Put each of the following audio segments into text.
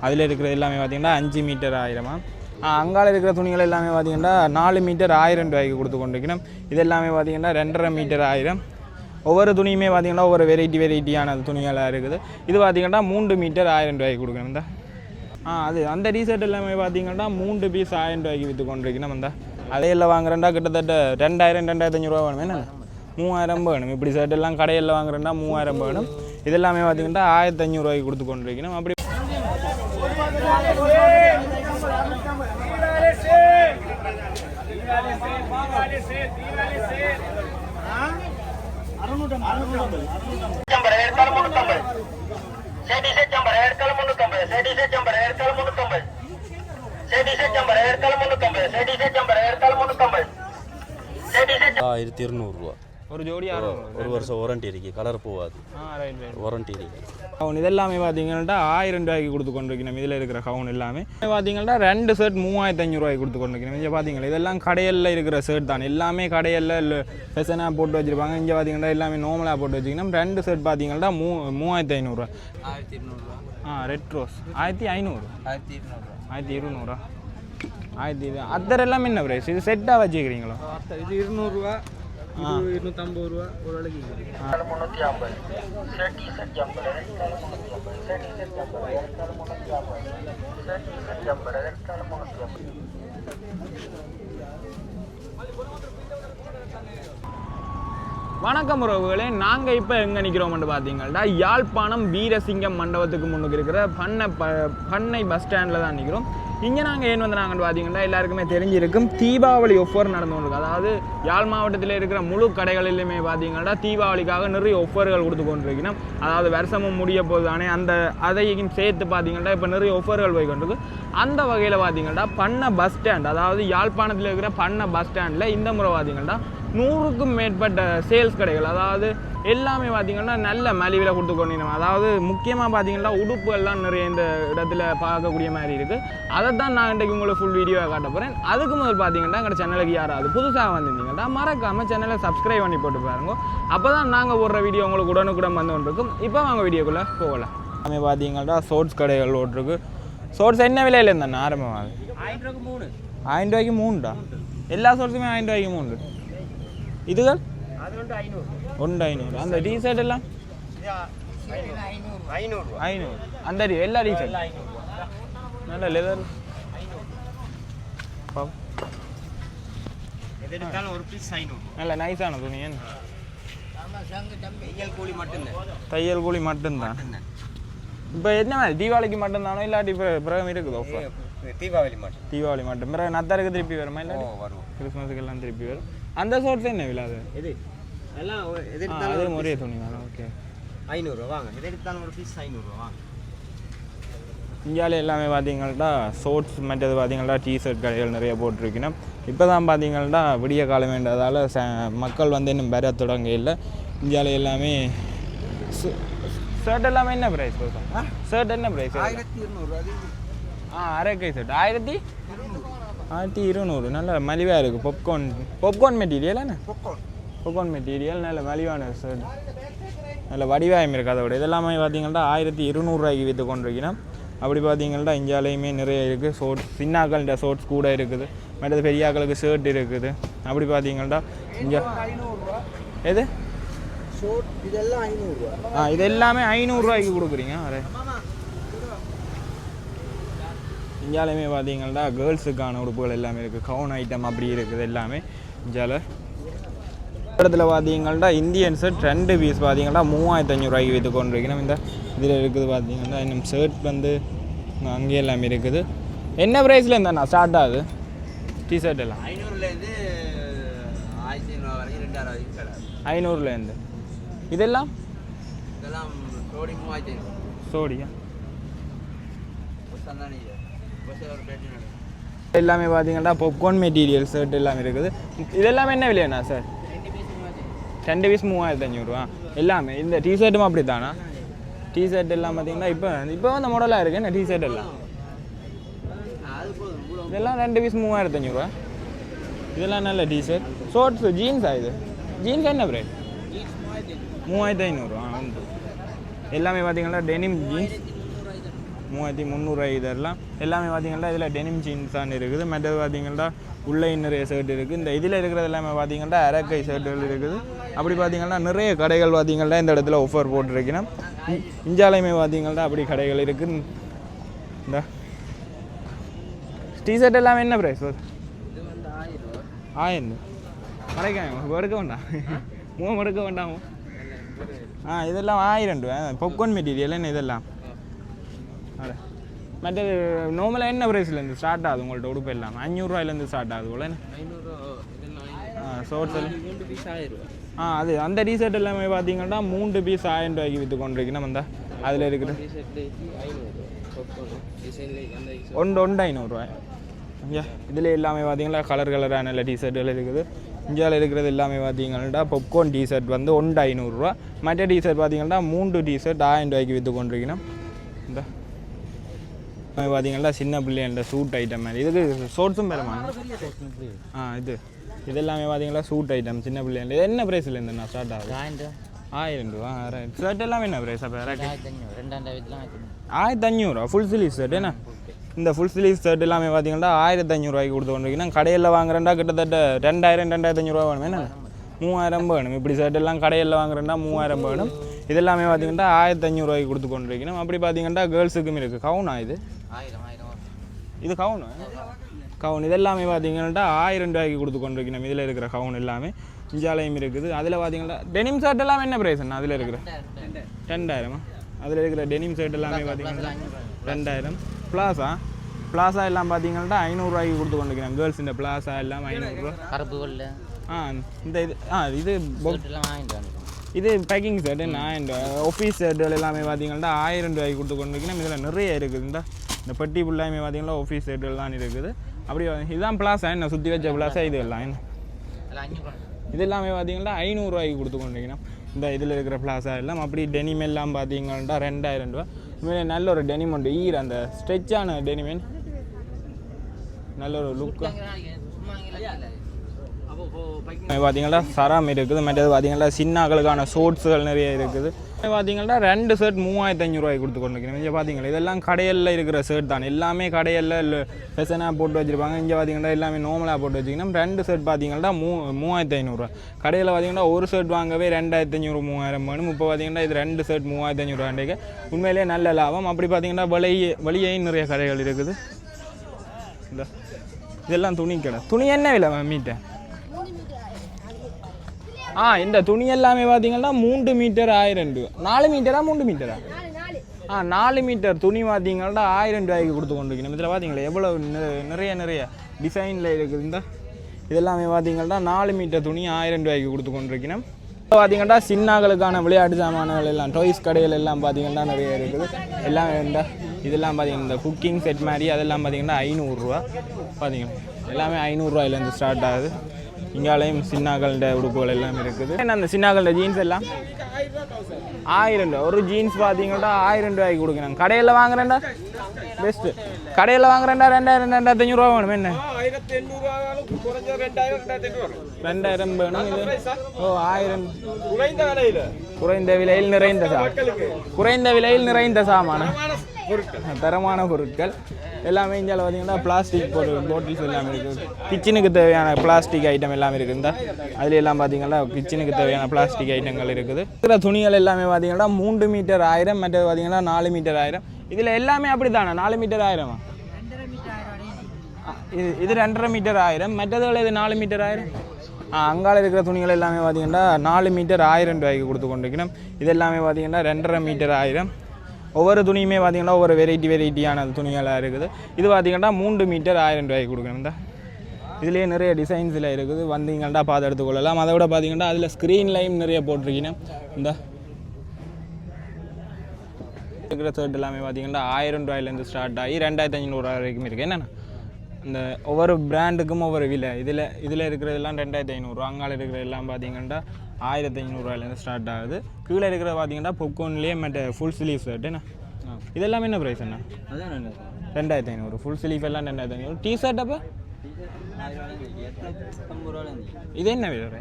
அதில் இருக்கிறது எல்லாமே பார்த்திங்கன்னா 5 மீட்டர் 1000. அங்கால இருக்கிற துணிகள் எல்லாமே பார்த்திங்கன்னா 4 மீட்டர் 1000 ரூபாய்க்கு கொடுத்து கொண்டிருக்கணும். இது எல்லாமே பார்த்திங்கன்னா 2.5 மீட்டர் 1000. ஒவ்வொரு துணியுமே பார்த்திங்கன்னா ஒவ்வொரு வெரைட்டியான துணிகளாக இருக்குது. இது பார்த்திங்கன்னா 3 மீட்டர் 1000 ரூபாய்க்கு கொடுக்கணும். இந்த அது அந்த டிஷர்ட் எல்லாமே பார்த்திங்கன்னா 3 பீஸ் 1000 ரூபாய்க்கு விற்று கொண்டிருக்கணும். இந்த அதையெல்லாம் வாங்குறேன்டா கிட்டத்தட்ட 2000-2500 ரூபா வேணும். என்ன 3000 வேணும். இப்படி ஷர்ட் எல்லாம் கடையில் வாங்குறேன்டா 3000 வேணும். இதெல்லாமே பார்த்திங்கன்னா 1500 ரூபாய்க்கு கொடுத்து கொண்டிருக்கணும். அப்படி ரூபா ஒரு ஜோடி ஒரு வருஷம் வாரண்டி இருக்கு. கலர் போகாது. வாரண்டி இருக்கு. கவுன் இதெல்லாமே பார்த்தீங்கன்னா 1000 ரூபாய்க்கு கொடுத்து கொண்டிருக்கணும். இதில் இருக்கிற கவுன் எல்லாமே பார்த்தீங்கன்னா 2 ஷர்ட் 3500 ரூபாய்க்கு கொடுத்து கொண்டிருக்கணும். இங்கே பார்த்தீங்களா இதெல்லாம் கடையில் இருக்கிற ஷர்ட் தான். எல்லாமே கடையில் ஃபெஷனாக போட்டு வச்சுருப்பாங்க. இங்கே பார்த்தீங்கன்னா எல்லாமே நார்மலாக போட்டு வச்சுக்கணும். 2 ஷர்ட் பார்த்தீங்கன்னா 3500 ரெட் ரோஸ் 1500 1200 அத்தர் எல்லாமே என்ன ப்ரைஸ்? இது செட்டாக வச்சுக்கிறீங்களா? இது 200 ரூபா, 250 ரூபா ஒரு வேலைக்கு. 350 வணக்கம் உறவுகளே, நாங்கள் இப்போ எங்கே நிற்கிறோம்னு பார்த்தீங்கன்னா யாழ்ப்பாணம் வீரசிங்கம் மண்டபத்துக்கு முன்னுக்கு இருக்கிற பண்ணை பஸ் ஸ்டாண்டில் தான் நிற்கிறோம். இங்கே நாங்கள் ஏன் வந்தாங்கன்னு பார்த்தீங்கன்னா எல்லாருக்குமே தெரிஞ்சிருக்கும், தீபாவளி ஒஃபர் நடந்து கொண்டிருக்கு. அதாவது யாழ் மாவட்டத்தில் இருக்கிற முழு கடைகளிலுமே பார்த்தீங்கன்னா தீபாவளிக்காக நிறைய ஒஃபர்கள் கொடுத்து கொண்டிருக்கணும். அதாவது வருஷமும் முடிய போது தானே, அதையும் சேர்த்து பார்த்தீங்கன்னா இப்போ நிறைய ஒஃபர்கள் போய் கொண்டிருக்கு. அந்த வகையில் பார்த்தீங்கன்னா பண்ணை பஸ் ஸ்டாண்ட், அதாவது யாழ்ப்பாணத்தில் இருக்கிற பண்ணை பஸ் ஸ்டாண்டில் இந்த முறை பார்த்தீங்கன்னா 100க்கும் மேற்பட்ட சேல்ஸ் கடைகள், அதாவது எல்லாமே பார்த்திங்கன்னா நல்ல மலிவில் கொடுத்து கொண்டிருக்கோம். அதாவது முக்கியமாக பார்த்திங்கன்னா உடுப்புகள்லாம் நிறைய இந்த இடத்துல பார்க்கக்கூடிய மாதிரி இருக்குது. அதை தான் நான் இன்றைக்கு உங்களுக்கு ஃபுல் வீடியோவை காட்ட போகிறேன். அதுக்கு முதல் பார்த்திங்கன்னா எங்கள் சேனலுக்கு யாராவது புதுசாக வந்திருந்தீங்கன்னா மறக்காமல் சேனலை சப்ஸ்கிரைப் பண்ணி போட்டு பாருங்க. அப்போ தான் நாங்கள் போடுற வீடியோ உங்களுக்கு உடனுக்குடன் வந்து கொண்டிருக்கும். இப்போ வாங்க வீடியோக்குள்ளே போகலாம். எல்லாமே பார்த்திங்கன்னா ஷோர்ட்ஸ் கடைகள் ஓட்டிருக்கு. ஷோர்ட்ஸ் என்ன விலையில் இருந்தாண்ணா ஆரம்பமாக? 1000 ரூபாய்க்கு 3டா? எல்லா ஷோர்ட்ஸுமே 1000 ரூபாய்க்கு 3. இதுகள் 500. அந்த டிஷர்ட் எல்லாம் 500. அந்த எல்லா டிஷர்ட் நல்ல லெதர் நல்ல நைஸான துணி. தையல் கூலி மட்டும்தான். இப்போ என்ன மாதிரி தீபாவளிக்கு மட்டும்தானோ இல்லாட்டி பிறகு இருக்குதோ? தீபாவளி மட்டும் பிறகு நத்தாருக்கு திருப்பி வருமா? இல்லை கிறிஸ்மஸுக்கு எல்லாம் திருப்பி வரும். அந்த ஷோர்ட்ஸ் என்ன விலை? அது ஒரே துணி தானே. ஓகே 500 ரூபா வாங்க. எது எடுத்தாலும் ஒரு பீஸ் 500 ரூபா வாங்க. இந்தியாவில் எல்லாமே பார்த்தீங்கன்னா ஷோர்ட்ஸ் மற்றது பார்த்தீங்கன்னா டிஷர்ட் கடைகள் நிறைய போட்டிருக்கணும். இப்போ தான் பார்த்தீங்கன்னா விடிய காலம் வேண்டதால் மக்கள் வந்து இன்னும் பெற தொடங்க இல்லை. இந்தியாவில் எல்லாமே ஷர்ட் எல்லாமே என்ன ப்ரைஸ் போதும்? ஷர்ட் என்ன ப்ரைஸ்? 1200. அரைக்கை ஷர்ட் 1200. நல்ல மலிவாக இருக்குது. பாப்கார்ன் மெட்டீரியல் என்ன? பாப்கார்ன் மெட்டீரியல் நல்ல மலிவான ஷர்ட், நல்ல வடிவாயம் இருக்குது. அதோட இதெல்லாமே பார்த்தீங்கன்னா 1200 ரூபாய்க்கு விற்று கொண்டிருக்கணும். அப்படி பார்த்தீங்கன்னா இந்தியாவிலையுமே நிறைய இருக்குது. ஷோர்ட்ஸ் சின்னாக்களின் ஷோர்ட்ஸ் கூட இருக்குது. மற்றது பெரியாக்களுக்கு ஷர்ட் இருக்குது. அப்படி பார்த்தீங்கன்னா இங்கே எது ஷோர்ட் இதெல்லாம் 500 ரூபா. இது எல்லாமே 500 ரூபாய்க்கு கொடுக்குறீங்க. அரே இந்தியாவிலையுமே பார்த்தீங்கன்னா கேர்ள்ஸுக்கான உடுப்புகள் எல்லாமே இருக்குது. கவுன் ஐட்டம் அப்படி இருக்குது எல்லாமே இந்தியாவில். இடத்துல பார்த்தீங்கன்னா இந்தியன் ஷர்ட் 2 பீஸ் பார்த்தீங்கன்னா 3500 ரூபாய்க்கு விற்று கொண்டிருக்கணும். இந்த இதில் இருக்குது பார்த்தீங்கன்னா இன்னும் ஷர்ட் வந்து அங்கே எல்லாமே இருக்குது. என்ன ப்ரைஸில் இருந்தாண்ணா ஸ்டார்ட் ஆகுது டிஷர்ட் எல்லாம்? 500லேருந்து 1500 வரைக்கும் 2000 வரைக்கும். 500லேருந்து இதெல்லாம் சோடி 3500. சோடியா? எல்லாமே பார்த்தீங்கன்னா பாப்கார்ன் மெட்டீரியல் ஷர்ட் எல்லாமே இருக்குது. இதெல்லாமே என்ன விலையாண்ணா சார்? 2 பீஸ் 3500 ரூபா எல்லாமே. இந்த டிஷர்ட்டும் அப்படி தானா? டிஷர்ட் எல்லாம் பார்த்தீங்கன்னா இப்போ அந்த மாடலாக இருக்குது. என்ன டிஷர்ட் எல்லாம் இதெல்லாம் 2 பீஸ் 3500 ரூபா. இதெல்லாம் நல்ல டிஷர்ட். ஷோர்ட்ஸு ஜீன்ஸா? இது ஜீன்ஸ் என்ன ரேட்? 3500 ரூபா. எல்லாமே பார்த்தீங்கன்னா டெனிம் ஜீன்ஸ் 3300 இதெல்லாம் எல்லாமே பார்த்தீங்கன்னா இதில் டெனிம் ஜீன்ஸ் தான் இருக்குது. மற்றது பார்த்தீங்கன்னா உள்ளே நிறைய ஷர்ட் இருக்குது. இந்த இதில் இருக்கிறது எல்லாமே பார்த்தீங்கன்னா அரக்கை ஷர்ட்டுகள் இருக்குது. அப்படி பார்த்தீங்கன்னா நிறைய கடைகள் பார்த்தீங்கன்னா இந்த இடத்துல ஆஃபர் போட்டிருக்கணும். இஞ்சாலையுமே பார்த்தீங்கன்னா அப்படி கடைகள் இருக்குது. இந்த டிஷர்ட் எல்லாமே என்ன ப்ரைஸ்? 1000 மறைக்க எடுக்க வேண்டாம், எடுக்க வேண்டாம். இதெல்லாம் 1000 ரூபா. பாப்கார்ன் மெட்டீரியல் என்ன இதெல்லாம். மற்றது நார்மலாக என்ன ப்ரைஸ்லேருந்து ஸ்டார்ட் ஆகுது உங்கள்ட்ட உடுப்பு எல்லாம்? 500 ரூபாயிலேருந்து ஸ்டார்ட் ஆகுது போல. ஷோர்ட்ஸ் அது அந்த டிஷர்ட் எல்லாமே பார்த்தீங்கன்னா 3 பீஸ் 1000 ரூபாய்க்கு விற்று கொண்டிருக்கணும். அந்த அதில் இருக்கிற ஒன்று 500 ரூபாய். இதில் எல்லாமே பார்த்தீங்கன்னா கலரான நல்ல டிஷர்ட்டுகள் இருக்குது. இந்தியாவில் இருக்கிறது எல்லாமே பார்த்தீங்கன்னா பாப்கார்ன் டிஷர்ட் வந்து 500 ரூபா. மற்ற டிஷர்ட் பார்த்தீங்கன்னா 3 டிஷர்ட் 1000 ரூபாய்க்கு விற்று கொண்டிருக்கணும். இந்த பார்த்தீங்கன்னா சின்ன பிள்ளைன்ற சூட் ஐட்டம் மாதிரி இதுக்கு ஷோர்ட்ஸும் பெறமா? இதெல்லாமே பார்த்தீங்கன்னா சூட் ஐட்டம் சின்ன பிள்ளைன்ற. இது என்ன ப்ரைஸில் இருந்துண்ணா ஸ்டார்ட் ஆகுது? 1000 ரூபா. ஷர்ட் எல்லாமே என்ன ப்ரைஸ்? அப்போ 1500 ஃபுல் ஸ்லீவ் ஷர்ட் என்ன? இந்த ஃபுல் ஸ்லீவ் ஷர்ட் எல்லாமே பார்த்தீங்கன்னா 1500 ரூபாய்க்கு கொடுத்து கொண்டிருக்கீங்கன்னா கடையில் வாங்குறேன்டா கிட்டத்தட்ட 2000-2500 ரூபா வேணும். என்ன 3000 வேணும். இப்படி ஷர்ட் எல்லாம் கடையில் வாங்குறேன்டா 3000 வேணும். இதெல்லாமே பார்த்தீங்கன்னா 1500 ரூபாய்க்கு கொடுத்து கொண்டிருக்கணும். அப்படி பார்த்தீங்கன்னா கேர்ள்ஸுக்கும் இருக்குது. கவுனா இது கவுன் இதெல்லாமே பார்த்தீங்கன்னா 1000 ரூபாய்க்கு கொடுத்து கொண்டிருக்கணும். இதில் இருக்கிற கவுன் எல்லாமே இஞ்சாலையும் இருக்குது. அதில் பார்த்தீங்கன்னா டெனிம் ஷர்ட் எல்லாம் என்ன ப்ரைஸ் அண்ணா? அதில் இருக்கிற 2000. அதில் இருக்கிற டெனிம் ஷர்ட் எல்லாமே பார்த்தீங்கன்னா 2000. பிளாசா எல்லாம் பார்த்தீங்கன்னா 500 ரூபாய்க்கு கொடுத்து கொண்டிருக்கிறேன். கேர்ள்ஸ் இந்த பிளாசா எல்லாம் 500 ரூபா. இந்த இது பேக்கிங் ஷர்ட்டு 1000. ஆஃபீஸ் ஷர்ட்டுகள் எல்லாமே பார்த்தீங்கன்னா 1000 ரூபாய்க்கு கொடுத்து கொண்டிருக்கேன். இதில் நிறைய இருக்குது. இந்த பெட்டி ஃபுல்லாமே பார்த்தீங்கன்னா ஆஃபீஸ் ஷர்ட்டுகள் தான் இருக்குது. அப்படி இதுதான் பிளாசா என்ன சுற்றி வச்ச பிளாசா. இது எல்லாம் என்ன இது எல்லாமே பார்த்தீங்கன்னா 500 ரூபாய்க்கு கொடுத்து கொண்டிருக்கணும். இந்த இதில் இருக்கிற பிளாசா எல்லாம் அப்படி டெனிம் எல்லாம் பார்த்தீங்கன்னா 2000 ரூபா. உண்மையிலே நல்ல ஒரு டெனிம் உண்டு. அந்த ஸ்ட்ரெச்சான டெனிமேன் நல்ல ஒரு லுக்கு பார்த்தீங்கன்னா சரம் இருக்குது. மற்றது பார்த்தீங்கன்னா சின்னாக்களுக்கான ஷோர்ட்ஸுகள் நிறைய இருக்குது. பார்த்தீங்கன்னா 2 ஷர்ட் 3500 ரூபாய்க்கு கொடுத்து கொண்டிருக்கணும். இங்கே பார்த்தீங்கன்னா இதெல்லாம் கடையில் இருக்கிற ஷர்ட் தான். எல்லாமே கடையில் ஃபெஷனாக போட்டு வச்சுருப்பாங்க. இங்கே பார்த்தீங்கன்னா எல்லாமே நார்மலாக போட்டு வச்சுக்கணும். 2 ஷர்ட் பார்த்தீங்கன்னா 3500 ரூபா. கடையில் பார்த்தீங்கன்னா ஒரு ஷர்ட் வாங்கவே 2500 3000 வேணும். இப்போ பார்த்தீங்கன்னா இது 2 ஷர்ட் 3500 ரூபாய்க்கு உண்மையிலே நல்ல லாபம். அப்படி பார்த்தீங்கன்னா வெளியேயும் நிறைய கடைகள் இருக்குது. இதெல்லாம் துணி கடை. துணி என்ன விலை மீட்டை? இந்த துணி எல்லாமே பார்த்தீங்கன்னா 3 மீட்டர் 1000 ரூபா. 4 மீட்டரா 3 மீட்டரா? 4 மீட்டர் துணி பார்த்தீங்கன்னா 1000 ரூபாய்க்கு கொடுத்து கொண்டிருக்கணும். இதில் பார்த்தீங்களா எவ்வளோ நிறைய டிசைனில் இருக்குது. இதெல்லாமே பார்த்தீங்கன்னா 4 மீட்டர் துணி 1000 ரூபாய்க்கு கொடுத்து கொண்டிருக்கணும். இப்போ பார்த்தீங்கன்னா சின்னாக்களுக்கான விளையாட்டு சாமான்கள் எல்லாம் டாய்ஸ் கடைகள் எல்லாம் பார்த்தீங்கன்னா நிறைய இருக்குது. எல்லாம் இதெல்லாம் பார்த்தீங்கன்னா இந்த குக்கிங் செட் மாதிரி அதெல்லாம் பார்த்தீங்கன்னா 500 ரூபா. பார்த்தீங்கன்னா எல்லாமே 500 ரூபாயிலேருந்து ஸ்டார்ட் ஆகுது. இங்காலையும் சின்னாக்கள உடுப்புகள் எல்லாம் இருக்குது. என்ன அந்த சின்னாக்கள ஜீன்ஸ் எல்லாம் 1000 ரூபா. ஒரு ஜீன்ஸ் பார்த்தீங்கன்னா 1000 ரூபாய்க்கு கொடுக்குறாங்க. கடையில் வாங்குறேன்டா பெஸ்ட்டு. கடையில் வாங்குறேன்டா 2000-2500 ரூபா வேணும். என்ன 2000 வேணும். இது 1000 குறைந்த விலையில் நிறைந்த சாமான தரமான பொருட்கள் எல்லாமே. இங்கே பார்த்தீங்கன்னா பிளாஸ்டிக் பாட்டில்ஸ் எல்லாமே இருக்குது. கிச்சனுக்கு தேவையான பிளாஸ்டிக் ஐட்டம் எல்லாமே இருக்குது. அதில் எல்லாம் பார்த்தீங்கன்னா கிச்சனுக்கு தேவையான பிளாஸ்டிக் ஐட்டங்கள் இருக்குது. இருக்கிற துணிகள் எல்லாமே பார்த்தீங்கன்னா 3 மீட்டர் 1000. மற்றது பார்த்தீங்கன்னா 4 மீட்டர் 1000. இதில் எல்லாமே அப்படி தானே 4 மீட்டர் 1000. இது 2.5 மீட்டர் 1000. மற்றதுல இது 4 மீட்டர் 1000. அங்கால இருக்கிற துணிகள் எல்லாமே பார்த்தீங்கன்னா 4 மீட்டர் 1000 ரூபாய்க்கு கொடுத்து கொண்டிருக்கணும். இது எல்லாமே பார்த்தீங்கன்னா 2.5 மீட்டர் 1000. ஒவ்வொரு துணியுமே பார்த்தீங்கன்னா ஒவ்வொரு வெரைட்டியான துணிகளாக இருக்குது. இது பார்த்தீங்கன்னா 3 மீட்டர் 1000 ரூபாய்க்கு கொடுக்கணும். இதுலேயே நிறைய டிசைன்ஸில் இருக்குது. வந்தீங்கன்னா பார்த்து எடுத்துக்கொள்ளலாம். அதை விட பார்த்தீங்கன்னா அதில் ஸ்க்ரீன்லையும் நிறைய போட்டிருக்கீங்க. இந்த இருக்கிற ஷர்ட் எல்லாமே பார்த்தீங்கன்னா 1000 ரூபாயிலேருந்து ஸ்டார்ட் ஆகி 2500 ரூபா வரைக்கும் இருக்குது. என்னென்னா இந்த ஒவ்வொரு பிராண்டுக்கும் ஒவ்வொரு விலை. இதில் இருக்கிறதெல்லாம் 2500 ரூபா. அங்கால இருக்கிறதெல்லாம் பார்த்தீங்கன்னா 1500 ரூபாயிலேருந்து ஸ்டார்ட் ஆகுது. கீழே இருக்கிறத பார்த்தீங்கன்னா பொப்கார்ன்லேயே மற்ற ஃபுல் ஸ்லீவ் ஷர்ட். என்ன இதெல்லாமே என்ன ப்ரைஸ் அண்ணா? 2500. ஃபுல் ஸ்லீவ் எல்லாம் 2500. டீ ஷர்ட் அப்போ இது என்ன விலை?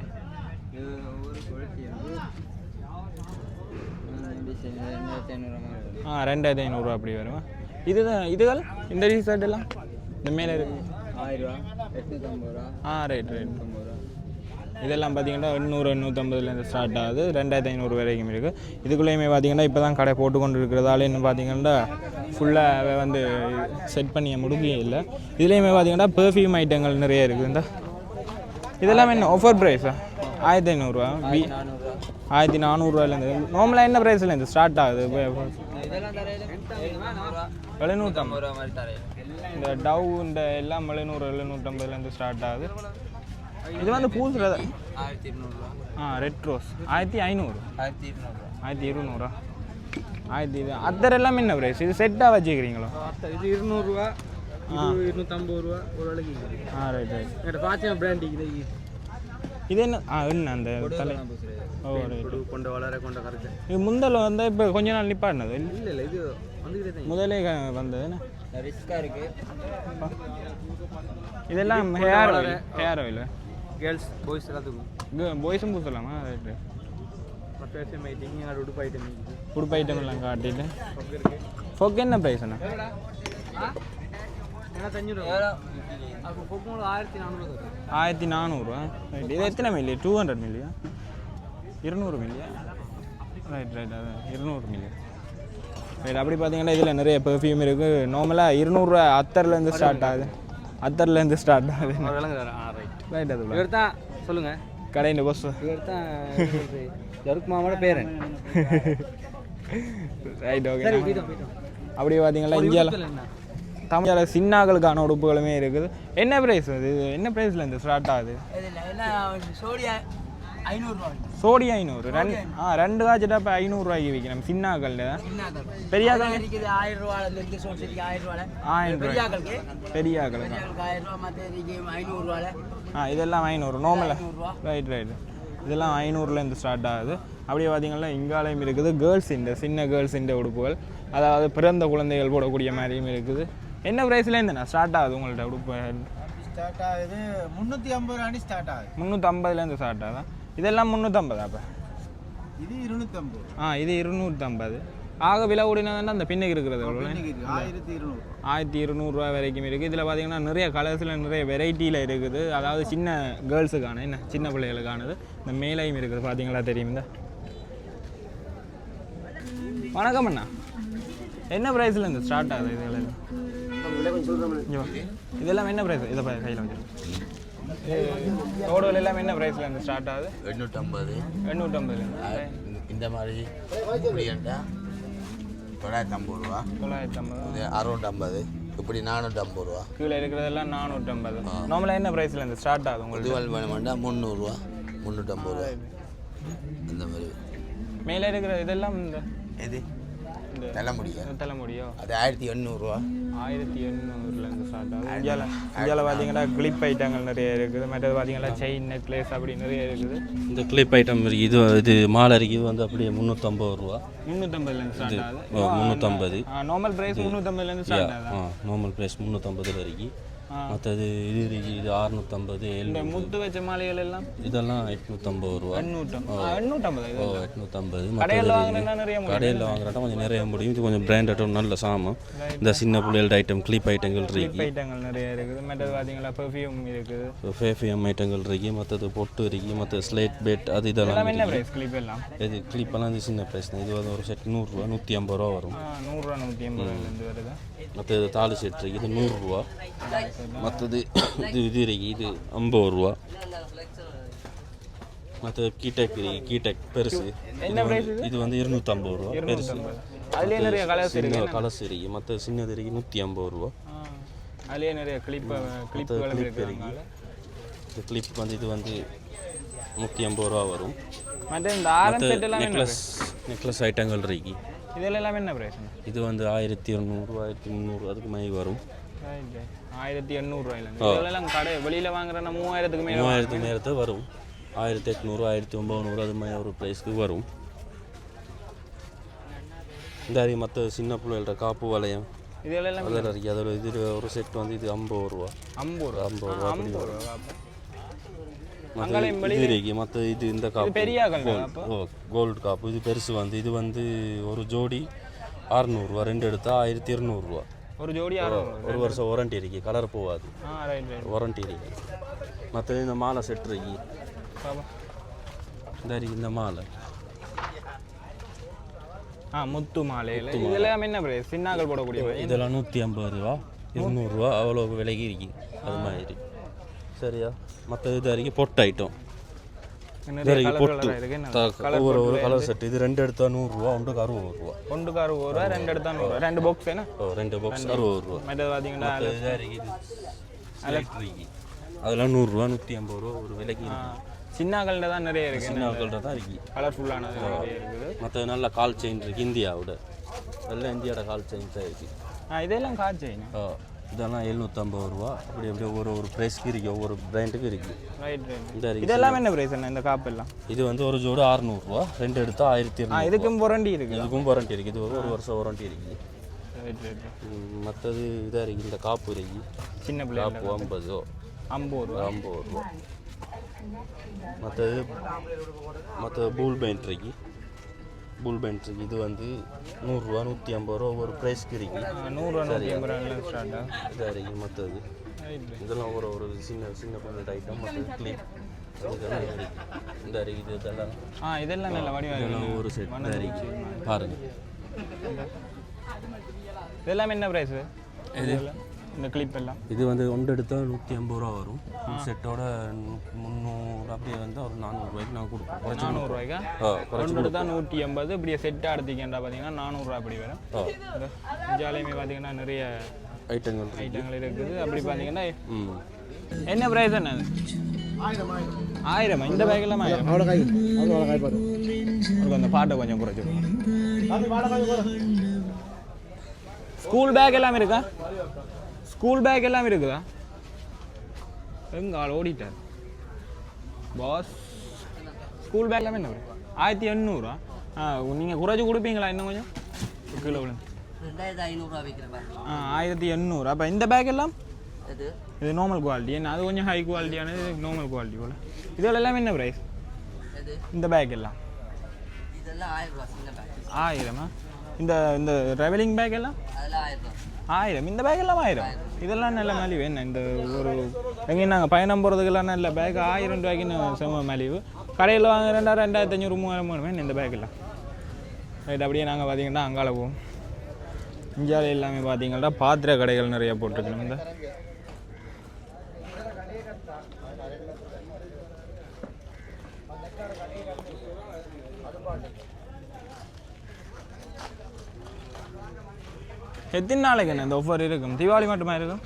2500 ரூபா அப்படி வரும். இதுகள் இந்த டிஷர்ட் எல்லாம் இந்த மேலே இருக்கு 1000 ரூபா 850 ரூபா ரைட் இதெல்லாம் பார்த்தீங்கன்னா 800-850 ஸ்டார்ட் ஆகுது 2500 வரைக்கும் இருக்குது. இதுக்குள்ளேயுமே பார்த்தீங்கன்னா இப்போ தான் கடை போட்டு கொண்டு இருக்கிறதால இன்னும் பார்த்தீங்கன்னா ஃபுல்லாக வந்து செட் பண்ணி முடிக்கவே இல்லை. இதுலேயுமே பார்த்தீங்கன்னா பெர்ஃப்யூம் ஐட்டங்கள் நிறைய இருக்குது. இந்த இதெல்லாம் என்ன ஆஃபர் ப்ரைஸா 1500 1400 நார்மலாக என்ன ப்ரைஸ்லேருந்து ஸ்டார்ட் ஆகுது? 750 இந்த டவ் இந்த எல்லாம் 700-750 ஸ்டார்ட் ஆகுது. இது வந்து பூசுல 1200 ரெட் ரோஸ் 1500 1200 அத்தர் எல்லாம் என்ன ப்ரைஸ்? இது செட்டாக வச்சுக்கிறீங்களோ? இது 200 ரூபா இது 250 ரூபா ஒரு வேளைக்கு ரைட் என்கிட்ட பாத்தியா பிராண்ட் இது என்ன என்ன அந்த தலை ரைட் கொண்ட வளர கொண்ட கரெக்ட். இது முந்தல வந்து இப்போ கொஞ்ச நாள் நிப்பாட்டினது இல்லை இது வந்துக்கிட்டே தான் முதலே வந்தது என்ன ரிஸ்காக இருக்குது. இதெல்லாம் ஹேர் ஆயில் கேர்ள்ஸ் பாய்ஸ் எல்லாத்துக்கும் பாய்ஸும் பூசலாமா? ரைட்டு ஃபேஷன் ஐட்டம் இங்கே உடுப்பு ஐட்டம் உடுப்பு ஐட்டம் எல்லாம் காட்டிட்டு ஃபொக் என்ன ப்ரைஸ் அண்ணா? 1400 ரைட். இது எத்தனை மில்லி? 200 மில்லியா 200 மில்லியா? ரைட் அது 200 மில்லி ரைட். அப்படி பார்த்தீங்கன்னா இதில் நிறைய பெர்ஃப்யூம் இருக்குது. நார்மலாக 200 அத்தர்லேருந்து ஸ்டார்ட் ஆகுது. ரைட் அது இவர் தான் சொல்லுங்கள் கடையின் பஸ் இவர் தான் ஜருக்கு மாமாவோட பேரன். Right okay. அப்படி பார்த்தீங்கன்னா இந்தியாவில் தமிழில் சின்னாக்களுக்கான உடுப்புகளுமே இருக்குது. என்ன ப்ரைஸ் அது? என்ன ப்ரைஸில் ஸ்டார்ட் ஆகுது? சோடி 500 ரெண்டு காய்ச்சிட்டா இப்போ 500 ரூபாய்க்கு விற்கிறோம். சின்னாக்கள் பெரியாக்கள் 1000 பெரியாக்களுக்கு இதெல்லாம் 500 நார்மலாக ரைட் இதெல்லாம் 500லேருந்து ஸ்டார்ட் ஆகுது. அப்படியே பார்த்தீங்கன்னா இங்காலையும் இருக்குது கேர்ள்ஸ் சின்ன கேர்ள்ஸ் உடுப்புகள், அதாவது பிறந்த குழந்தைகள் போடக்கூடிய மாதிரியும் இருக்குது. என்ன ப்ரைஸ்லேருந்து ஸ்டார்ட் ஆகுது உங்கள்கிட்ட உடுப்பு? ஸ்டார்ட் ஆகுது 350 ரூபாய் ஸ்டார்ட் ஆகுது. 350லேருந்து ஸ்டார்ட் ஆகுதா? இதெல்லாம் 350 அப்போ இது 250. இது 250. ஆக விலை கூடினதுன்னா அந்த பின்னுக்கு இருக்கிறது 1200 ரூபா வரைக்கும் இருக்குது. இதில் பார்த்தீங்கன்னா நிறைய கலர்ஸில் நிறைய வெரைட்டியில் இருக்குது. அதாவது சின்ன கேர்ள்ஸுக்கான என்ன சின்ன பிள்ளைகளுக்கானது இந்த மேலையும் இருக்குது. பார்த்தீங்களா தெரியும். இந்த வணக்கம் அண்ணா, என்ன ப்ரைஸில் இந்த ஸ்டார்ட் ஆகுது? இதெல்லாம் என்ன ப்ரைஸ்? இதை கையில் வச்சுருக்கோம். தோடுகள் எல்லாம் என்ன ப்ரைஸில் இருந்து ஸ்டார்ட் ஆகுது? 850 இந்த மாதிரி 950 ரூபா 950 650 இப்படி 450 ரூபா. கீழே இருக்கிறதெல்லாம் 450. நார்மலாக என்ன ப்ரைஸில் இருந்து ஸ்டார்ட் ஆகுது உங்களுக்கு? இதுவல் வேணுமெண்டா 300 ரூபா 350 ரூபா அந்த மாதிரி. மேலே இருக்கிற இதெல்லாம் இந்த எது தலைமுடியோ அது 1800 ரூபா 1800லேருந்து ஸ்டார்ட் ஆகுது. இந்தியாவில் பார்த்தீங்கன்னா கிளிப் ஐட்டங்கள் நிறைய இருக்குது. மற்றது பார்த்தீங்கன்னா செயின் நெக்லஸ் அப்படி நிறைய இருக்குது. இந்த கிளிப் ஐட்டம் இது மாலை இருக்குது வந்து அப்படியே 350 ரூபா 350லேருந்து ஸ்டார்ட் ஆகுது. 350 நார்மல் ப்ரைஸ் 350லேருந்து ஸ்டார்ட் ஆகுது. நார்மல் ப்ரைஸ் 350 இருக்குது. மற்றது இது இருக்குது இது 650 இந்த முத்து வச்ச மாலைகள் எல்லாம் இதெல்லாம் 850 ரூபா 850. கடையில் வாங்குறட்டா கொஞ்சம் நிறைய முடியும். இது கொஞ்சம் பிராண்டட்டும் நல்ல சாமான். இந்த சின்ன பிள்ளைகள் ஐட்டம் கிளிப் ஐட்டங்கள் இருக்குது. ஐட்டங்கள் நிறைய இருக்குது. மற்றது பார்த்தீங்களா பெர்ஃப்யூம் இருக்குது. பெர்ஃப்யூம் ஐட்டங்கள் இருக்குது. மற்றது பொட்டு இருக்குது. மற்ற ஸ்லேட் பெட் அது இதெல்லாம் என்ன ப்ரைஸ்? கிளிப் எல்லாம் இது கிளிப்பெல்லாம் இது சின்ன ப்ரைஸ் தான். இது வந்து ஒரு செட் 100 ரூபா 150 ரூபா வரும். 100 ரூபா 150 வருது. மற்றது தாலி செட் இருக்குது. இது 100 ரூபா. மற்றது இது இருக்குது இது 50 ரூபா. மற்ற கீடெக் பெருசு இது வந்து 250 ரூபா பெருசு. அதுலேயே நிறைய கலர்ஸ் இருக்குது. மற்ற சின்னது இருக்குது 150 ரூபா. அதுலேயே நிறைய கிளிப்புகள் இருக்குது. இந்த கிளிப் வந்து இது வந்து 150 ரூபா வரும். மற்ற இந்த ஆரம் செட் எல்லாம் நெக்லஸ் ஐட்டங்கள் இருக்குது. இதெல்லாம் என்ன ப்ரைஸ்? இது வந்து 1200 1300 அதுக்கு மாதிரி வரும். 1800 ரூபாயில இதெல்லாம் கடை வெளியில் வாங்குறேன்னா 3000க்கு மேலே வரும். 1800 1900 அது மாதிரி ஒரு ப்ரைஸ்க்கு வரும். இந்த மாதிரி மற்ற சின்ன பிள்ளைகளோட காப்பு வளையம் இதெல்லாம் அதில் இருக்குது. அதோட இது ஒரு செட் வந்து இது 50 ரூபா 50 ரூபா இது இருக்கு. மற்ற இது இந்த காப்பு கோல்டு காப்பு இது பெருசு வந்து இது வந்து ஒரு ஜோடி 600 ரெண்டு எடுத்தால் 1200 ஒரு ஜோடி 600 ஒரு வருஷம் வாரண்டி இருக்கு கலர் போகாது ரைட் வாரண்டி இருக்கு மற்றது இந்த மாலை செட் இருக்கு இந்த இருக்கு இந்த மாலை முத்து மாலையில் இதெல்லாம் என்ன பிரைஸ் சின்னாக்கள் போடக்கூடிய இதெல்லாம் 150 200 அவ்வளோ விலைக்கு இருக்கு அது மாதிரி சரியா மற்ற இது வரைக்கும் பொட்டு ஐட்டம் பொட்டு ஒவ்வொரு ஒரு கலர் செட் இது ரெண்டு எடுத்தா 100 ஒன்றுக்கு 60 ஒன்றுக்கு 60 ரெண்டு எடுத்தா 100 ரெண்டு பாக்ஸ் என்ன ரெண்டு பாக்ஸ் 60 மற்றது பார்த்தீங்கன்னா அதெல்லாம் 100 150 ஒரு விலைக்கு சின்னாக்கள்கிட்ட தான் நிறைய இருக்குது சின்னாக்கள்கிட்ட தான் இருக்கு கலர்ஃபுல்லானது நிறைய இருக்குது மற்ற நல்ல கால் செயின் இருக்குது இந்தியாவோட எல்லாம் இந்தியாவோட கால் செயின் தான் இருக்குது இதெல்லாம் கால் செயின் இதெல்லாம் 750 அப்படி அப்படி ஒரு ப்ரைஸ்க்கு இருக்குது ஒவ்வொரு பிராண்டுக்கு இருக்குது ரைட் இதெல்லாம் என்ன ப்ரைஸ் என்ன இந்த காப்பு எல்லாம் இது வந்து ஒரு ஜோடு 600 ரெண்டு எடுத்தா 1200 இதுக்கும் வாரண்டி இருக்குது இதுக்கும் வாரண்டி இருக்குது இது ஒரு வருஷம் வாரண்டி இருக்குது மற்றது இதாக இருக்குது இந்த காப்பு இருக்குது சின்ன பிள்ளை காப்பு 50 மற்றது பூல் பெயிண்ட் இருக்கு இது வந்து 100 150 ஒரு ப்ரைஸ்க்கு இருக்கு 100 150 ஸ்டார்ட் இதாக இருக்கு மற்றது இதெல்லாம் ஒரு சின்ன பண்ண ஐட்டம் மற்றது கிளிப் இதெல்லாம் இருக்கு இந்த இருக்குது இதெல்லாம் நல்ல வடிவாக ஒரு செட் இருக்கு பாருங்க இதெல்லாம் என்ன ப்ரைஸ் இந்த கிளிப் எல்லாம் இது வந்து ஒன்று எடுத்தால் 150 வரும் செட்டோட 300 அப்படியே வந்து ஒரு 400 ரூபாய்க்கு நாங்கள் கொடுப்போம் 400 ரூபாய்க்கா ஒன்று எடுத்தால் 150 இப்படியே செட்டாக எடுத்திக்கின்றா பார்த்தீங்கன்னா 400 அப்படி வரும் இந்தியாலையுமே பார்த்தீங்கன்னா நிறைய ஐட்டங்கள் இருக்குது அப்படி பார்த்தீங்கன்னா என்ன ப்ரைஸ் என்ன 1000 இந்த பேக் எல்லாம் 1000 அந்த பாட்டை கொஞ்சம் குறைச்சிடும் ஸ்கூல் பேக் எல்லாம் இருக்கா ஸ்கூல் பேக் எல்லாம் இருக்குதா எங்க ஆள் ஓடிட்டார் பாஸ் ஸ்கூல் பேக் எல்லாமே என்ன 1800 நீங்கள் குறைச்சி கொடுப்பீங்களா இன்னும் கொஞ்சம் கிலோ 1800 அப்போ இந்த பேக் எல்லாம் இது நார்மல் குவாலிட்டி என்ன அது கொஞ்சம் ஹை குவாலிட்டியானது நார்மல் குவாலிட்டி போல் இதெல்லாம் எல்லாமே என்ன ப்ரைஸ் இந்த பேக் எல்லாம் 1000 இந்த இந்த ட்ராவலிங் பேக் எல்லாம் 1000 இந்த பேக் எல்லாம் 1000 இதெல்லாம் நல்ல மலிவு என்ன இந்த ஒரு எங்கே நாங்கள் பயணம் போகிறதுக்கெல்லாம் நல்ல பேக் 1000 ரூபாய்க்குன்னு செம மலிவு கடையில் வாங்க 2500 3000 இந்த பேக் எல்லாம் ரைட் அப்படியே நாங்கள் பார்த்தீங்கன்னா அங்கால போவோம் இந்தியாவில் எல்லாமே பார்த்தீங்கன்னா பாத்திர கடைகள் நிறைய போட்டிருக்கணும் இந்த எத்தனை நாளைக்கு என்ன இந்த ஆஃபர் இருக்கும் தீபாவளி மட்டுமா இருக்கும்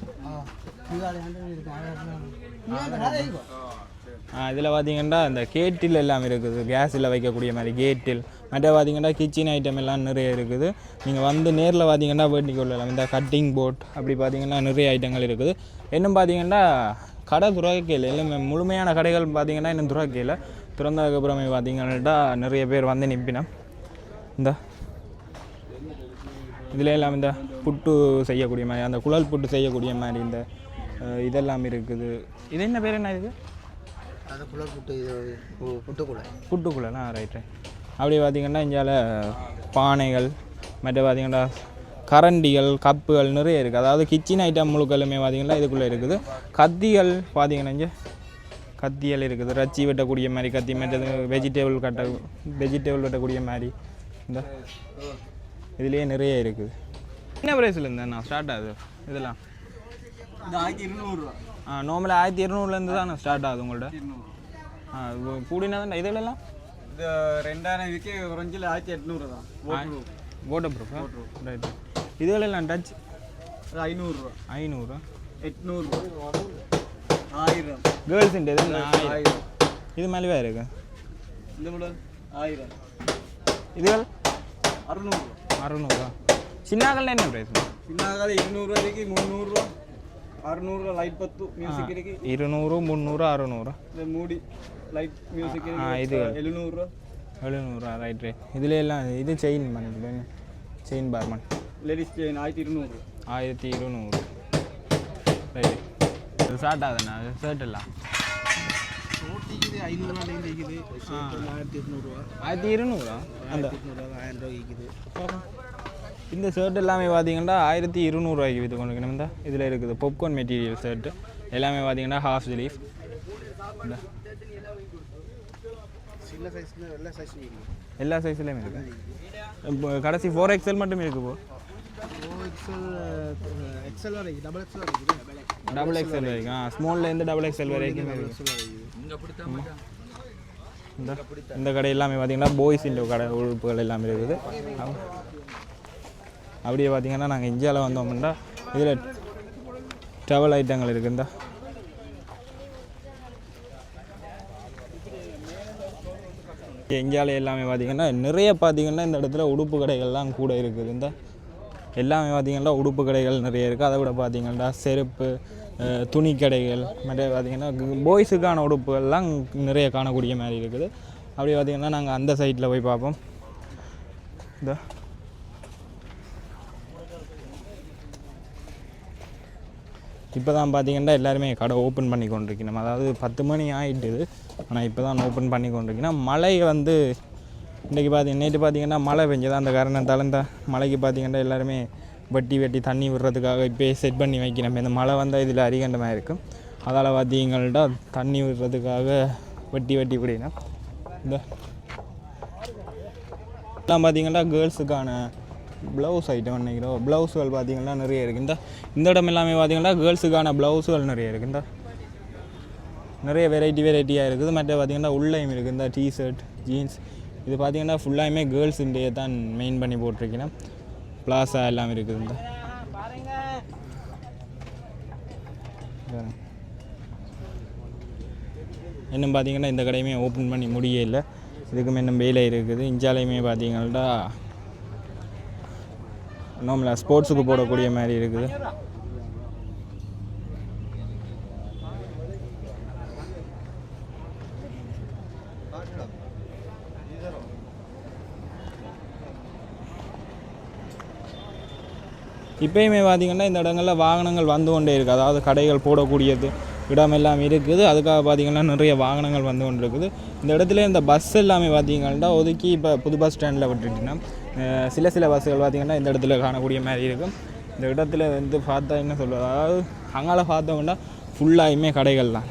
இதில் பார்த்தீங்கன்னா இந்த கேட்டில் எல்லாம் இருக்குது கேஸில் வைக்கக்கூடிய மாதிரி கேட்டில் மற்ற பார்த்தீங்கன்னா கிச்சன் ஐட்டம் எல்லாம் நிறைய இருக்குது நீங்கள் வந்து நேரில் பார்த்தீங்கன்னா வேண்டிக் கொள்ளலாம் இந்த கட்டிங் போர்ட் அப்படி பார்த்தீங்கன்னா நிறைய ஐட்டங்கள் இருக்குது இன்னும் பார்த்தீங்கன்னா கடை துறக்கையில் எல்லாமே முழுமையான கடைகள் பார்த்தீங்கன்னா இன்னும் துறக்கையில் திறந்ததுக்கப்புறமே பார்த்தீங்கன்னா நிறைய பேர் வந்து நிற்பினோம் இந்த இதில் எல்லாம் இந்த புட்டு செய்யக்கூடிய மாதிரி அந்த குழல் புட்டு செய்யக்கூடிய மாதிரி இந்த இதெல்லாம் இருக்குது இது என்ன பேர் என்ன இது குழல் புட்டு புட்டுக்குழல் ரைட் அப்படி பார்த்திங்கன்னா இந்தியாவில் பானைகள் மற்ற பார்த்திங்கன்னா கரண்டிகள் கப்புகள் நிறைய இருக்குது அதாவது கிச்சன் ஐட்டம் முழுக்களுமே பார்த்திங்கன்னா இதுக்குள்ளே இருக்குது கத்திகள் பார்த்திங்கன்னா இங்கே கத்திகள் இருக்குது ரச்சி வெட்டக்கூடிய மாதிரி கத்தி மற்றது வெஜிடபிள் வெட்டக்கூடிய மாதிரி இந்த இதுலேயே நிறைய இருக்குது என்ன ப்ரைஸில் இருந்தேன் நான் ஸ்டார்ட் ஆகுது இதெல்லாம் 1200 நார்மலாக 1200 தான் ஸ்டார்ட் ஆகுது உங்கள்ட்ட கூடினா தான் இதெல்லாம் இது 2000 குறைஞ்சில் 1800 தான் வாட்டர் ப்ரூஃப் ரைட் இதெல்லாம் டச் 500 800 1000 கேர்ள்ஸ் இது 1000 இது மலிவாக இருக்கு இந்த மாடல் 1000 இதுகள் 600 சின்னாக்கள் என்ன ப்ரைஸ் சின்னாக்கள் 200 இருக்கு 300 600 லைட் 10 மியூசிக் இருக்கு 200 300 600 இந்த மூடி லைட் மியூசிக் இருக்கு இது 700 ரைட் இதுல எல்லாம் இது செயின் பண்ணிட்டு chain Forman ladies chain 1200 right இது ஸ்டார்ட் ஆகுதுண்ணா ஷர்ட் எல்லாம் 500 இருக்குது 1200 1200 அந்த 1000 ரூபாய் இருக்குது இந்த ஷர்ட் எல்லாமே பார்த்தீங்கன்னா 1200 விற்று கொண்டிருக்கணும். இந்த இதில் இருக்குது பாப்கார்ன் மெட்டீரியல் ஷர்ட்டு எல்லாமே பார்த்தீங்கன்னா ஹாஃப் ஸ்லீவ். எல்லா சைஸ்லையும் இருக்குது. கடைசி 4XL மட்டும் இருக்குது. டபுள் எக்ஸ்எல் வரைக்கும் ஸ்மால்லேருந்து டபுள் எக்ஸ்எல் வரைக்கும் இந்த கடை எல்லாமே பார்த்தீங்கன்னா பாய்ஸ் இந்த கடை உறுப்புகள் எல்லாமே இருக்குது. அப்படியே பார்த்தீங்கன்னா நாங்கள் இந்தியாவில் வந்தோம்னா இதில் ட்ராவல் ஐட்டங்கள் இருக்குந்தா இந்தியாவில் எல்லாமே பார்த்தீங்கன்னா நிறைய பார்த்தீங்கன்னா இந்த இடத்துல உடுப்பு கடைகள்லாம் கூட இருக்குது. இந்த எல்லாமே பார்த்தீங்கன்னா உடுப்பு கடைகள் நிறைய இருக்குது. அதை விட பார்த்தீங்கன்னா செருப்பு துணி கடைகள் மற்ற பார்த்தீங்கன்னா பாய்ஸுக்கான உடுப்புகள்லாம் நிறைய காணக்கூடிய மாதிரி இருக்குது. அப்படி பார்த்தீங்கன்னா நாங்கள் அந்த சைட்டில் போய் பார்ப்போம். இந்த இப்போ தான் பார்த்தீங்கன்னா எல்லாருமே கடை ஓப்பன் பண்ணி கொண்டிருக்கணும். அதாவது 10 மணி ஆகிட்டுது, ஆனால் இப்போ தான் ஓப்பன் பண்ணி கொண்டிருக்கணும். மழை வந்து இன்றைக்கி நேற்று பார்த்தீங்கன்னா மழை பெஞ்சது. அந்த காரணத்தால் இந்த மழைக்கு பார்த்தீங்கன்னா எல்லாருமே வெட்டி தண்ணி விடுறதுக்காக இப்போ செட் பண்ணி வைக்கணும். இந்த மழை வந்தால் இதில் அரிகண்டமாக இருக்கும். அதால் பார்த்தீங்கள்டா தண்ணி விடுறதுக்காக வெட்டி விடணும். இந்த எல்லாம் பார்த்தீங்கன்னா கேர்ள்ஸுக்கான ப்ளவுஸ் ஐட்டம் நினைக்கிறோம். ப்ளவுஸுகள் பார்த்தீங்கன்னா நிறைய இருக்குது. இந்த இடம் எல்லாமே பார்த்தீங்கன்னா கேர்ள்ஸுக்கான ப்ளவுஸுகள் நிறைய இருக்குது. நிறைய வெரைட்டியாக இருக்குது. மற்ற பார்த்தீங்கன்னா உள்ளேயும் இருக்குது. இந்த டிஷர்ட் ஜீன்ஸ் இது பார்த்தீங்கன்னா ஃபுல்லாகவே கேர்ள்ஸ் இண்டியை தான் மெயின் பண்ணி போட்டிருக்கேன். பிளாஸா எல்லாம் இருக்குது. இந்த இன்னும் பார்த்தீங்கன்னா இந்த கடையுமே ஓப்பன் பண்ணி முடியலை. இதுக்குமே இன்னும் வேலை இருக்குது. இஞ்சாலையுமே பார்த்தீங்கன்னா நார்மலாக ஸ்போர்ட்ஸுக்கு போடக்கூடிய மாதிரி இருக்குது. இப்போயுமே பார்த்திங்கன்னா இந்த இடங்களில் வாகனங்கள் வந்து கொண்டே இருக்குது. அதாவது கடைகள் போடக்கூடியது இடமெல்லாம் இருக்குது. அதுக்காக பார்த்திங்கன்னா நிறைய வாகனங்கள் வந்து கொண்டு இருக்குது. இந்த இடத்துல இந்த பஸ் எல்லாமே பார்த்திங்கன்னா ஒதுக்கி இப்போ புது பஸ் ஸ்டாண்டில் விட்டுட்டிங்கன்னா சில பஸ்ஸுகள் பார்த்திங்கன்னா இந்த இடத்துல காணக்கூடிய மாதிரி இருக்கும். இந்த இடத்துல வந்து பார்த்தா என்ன சொல்கிறது, அதாவது அங்கால பார்த்தோம்னா ஃபுல்லாகவுமே கடைகள் தான்.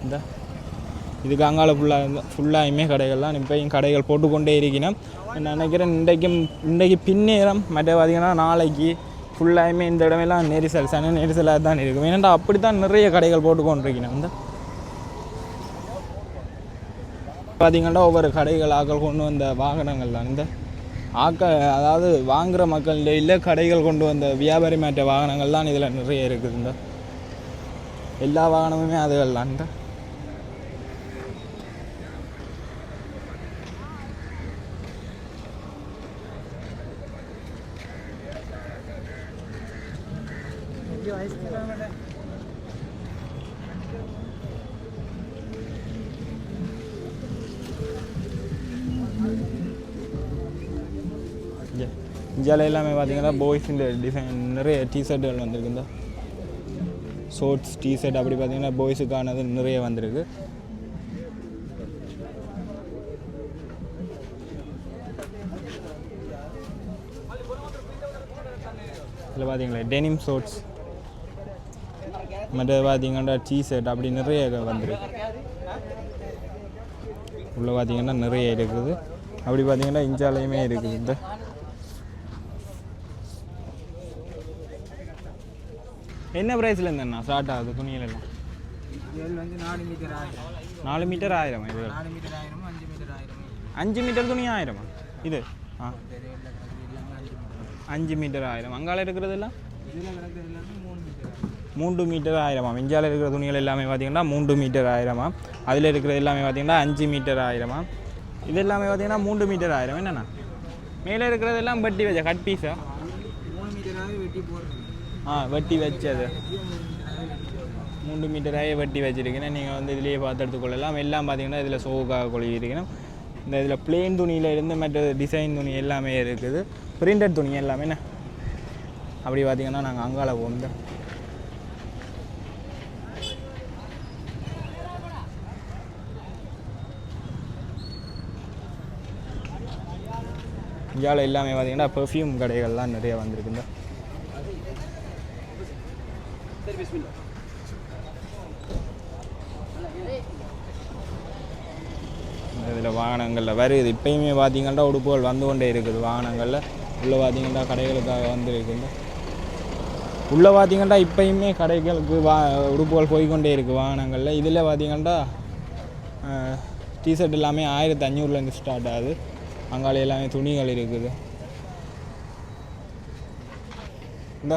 இந்த இதுக்கு அங்கால ஃபுல்லாகவுமே கடைகள் தான். இப்போயும் கடைகள் போட்டுக்கொண்டே இருக்கணும். நான் நினைக்கிறேன் இன்றைக்கு பின்னேறம் மற்ற பார்த்திங்கன்னா நாளைக்கு ஃபுல்லாகவுமே இந்த இடமெல்லாம் சன நெரிசலாக தான் இருக்கும். ஏன்னா அப்படி தான் நிறைய கடைகள் போட்டுக்கொண்டிருக்கணும். இந்த பார்த்திங்கன்னா ஒவ்வொரு கடைகள் ஆக்கள் கொண்டு வந்த வாகனங்கள் தான். இந்த அதாவது வாங்குகிற மக்கள் இல்லை கடைகள் கொண்டு வந்த வியாபாரி மாற்ற வாகனங்கள் தான் இதில் நிறைய இருக்குது. இந்த எல்லா வாகனமுமே அதுகள் தான். இந்த இந்தியாவில் எல்லாமே பார்த்தீங்கன்னா பாய்ஸ் இந்த டிசைன் நிறைய டிஷர்ட்டுகள் வந்திருக்கு. இந்த ஷோர்ட்ஸ் டிஷர்ட் அப்படி பார்த்தீங்கன்னா பாய்ஸுக்கானது நிறைய வந்திருக்கு. இதில் பார்த்தீங்களா டெனிம் ஷோர்ட்ஸ் மற்ற பார்த்தீங்கன்னா டிஷர்ட் அப்படி நிறைய வந்திருக்கு. உள்ளே பார்த்தீங்கன்னா நிறைய இருக்குது. அப்படி பார்த்தீங்கன்னா இந்தியாலையுமே இருக்குது. இந்த என்ன ப்ரைஸில் இருந்தேண்ணா ஸ்டார்ட் ஆகுது துணியிலெல்லாம்? இது வந்து 4 மீட்டர் 1000. 4 மீட்டர் 1000 இது? 4 மீட்டர் 1000, 5 மீட்டர் 1000. 5 மீட்டர் துணி 1000 இது? ஆ 5 மீட்டர் 1000. அங்கால இருக்கிறதெல்லாம் இதில் கிடக்கிறது எல்லாமே 3 மீட்டர் 3 மீட்டர் 1000. இந்தியாவில் இருக்கிற துணிகள் எல்லாமே பார்த்தீங்கன்னா 3 மீட்டர் 1000. அதில் இருக்கிறது எல்லாமே பார்த்தீங்கன்னா 5 மீட்டர் 1000. இது எல்லாமே பார்த்தீங்கன்னா 3 மீட்டர் 1000. என்னண்ணா மேலே இருக்கிறதெல்லாம் வெட்டி வச்ச கட் பீஸா? 3 மீட்டராகவே வெட்டி போடுறது. வெட்டி வச்சது 3 மீட்டராகவே வெட்டி வச்சுருக்கீங்கன்னா நீங்கள் வந்து இதிலேயே பார்த்து எடுத்துக்கொள்ளலாம். எல்லாம் பார்த்தீங்கன்னா இதில் சோக்காக கொள்ளியிருக்கணும். இந்த இதில் பிளெயின் துணியில் இருந்து மற்ற டிசைன் துணி எல்லாமே இருக்குது. பிரிண்டட் துணி எல்லாமே என்ன அப்படி பார்த்தீங்கன்னா நாங்கள் அங்கால போகும். இந்தியாவில் எல்லாமே பார்த்தீங்கன்னா பெர்ஃப்யூம் கடைகள்லாம் நிறைய வந்திருக்குங்க. இதில் வாகனங்களில் வருது இப்போயுமே பார்த்தீங்கன்னா உடுப்புகள் வந்து கொண்டே இருக்குது. வாகனங்களில் உள்ளே பார்த்தீங்கன்னா கடைகளுக்காக வந்து இருக்குது. உள்ளே பார்த்தீங்கன்னா இப்போயுமே கடைகளுக்கு உடுப்புகள் போய்கொண்டே இருக்குது வாகனங்களில். இதில் பார்த்தீங்கன்னா டிஷர்ட் எல்லாமே 1500 ஸ்டார்ட் ஆகுது. அங்கால எல்லாமே துணிகள் இருக்குது. இந்த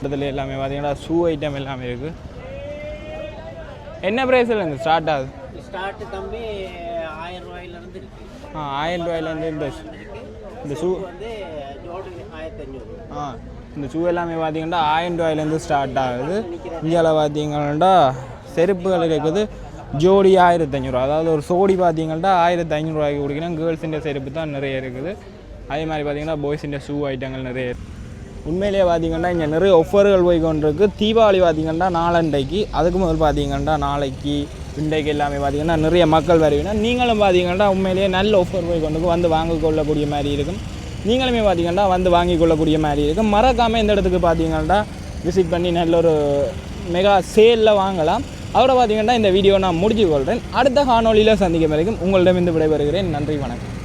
இடத்துல எல்லாமே பார்த்தீங்கன்னா ஷூ ஐட்டம் எல்லாமே இருக்குது. என்ன ப்ரைஸில் இருந்து ஸ்டார்ட் ஆகுது? ஸ்டார்ட் தம்பி 1000 ரூபாயிலிருந்து இருக்கு. 1000 ரூபாயிலேருந்து இந்த ஷூ வந்து ஜோடி 1500. இந்த ஷூ எல்லாமே பார்த்தீங்கன்னா 1000 ரூபாயிலேருந்து ஸ்டார்ட் ஆகுது. இந்தியாவில் பார்த்தீங்கன்னா செருப்புகள் இருக்குது ஜோடி 1500. அதாவது ஒரு சோடி பார்த்தீங்கன்னா 1500 ரூபாய்க்கு கொடுக்கணும். கேர்ள்ஸிൻ്റെ செருப்பு தான் நிறைய இருக்குது. அதே மாதிரி பார்த்தீங்கன்னா பாய்ஸிൻ്റെ ஷூ ஐட்டங்கள் நிறைய இருக்குது. உண்மையிலேயே பார்த்தீங்கன்னா இங்கே நிறைய ஆஃபர்கள் போய் கொண்டிருக்கு. தீபாவளி பார்த்தீங்கன்னா நாளண்டைக்கு, அதுக்கு முதல் பார்த்தீங்கன்னா நாளைக்கு இன்றைக்கு எல்லாமே பார்த்தீங்கன்னா நிறைய மக்கள் வருவீங்கன்னா நீங்களும் பார்த்தீங்கன்னா உண்மையிலேயே நல்ல ஆஃபர் போய் கொண்டு வந்து வாங்கி கொள்ளக்கூடிய மாதிரி இருக்கும். நீங்களுமே பார்த்தீங்கன்னா வந்து வாங்கி கொள்ளக்கூடிய மாதிரி இருக்கும். மறக்காமல் இந்த இடத்துக்கு பார்த்தீங்கன்னா விசிட் பண்ணி நல்ல ஒரு மெகா சேலில் வாங்கலாம். அதோட பார்த்தீங்கன்னா இந்த வீடியோ நான் முடிச்சு கொள்கிறேன். அடுத்த காணொலியில் சந்திக்கும் வரைக்கும் உங்களிடம் விடைபெறுகிறேன். நன்றி, வணக்கம்.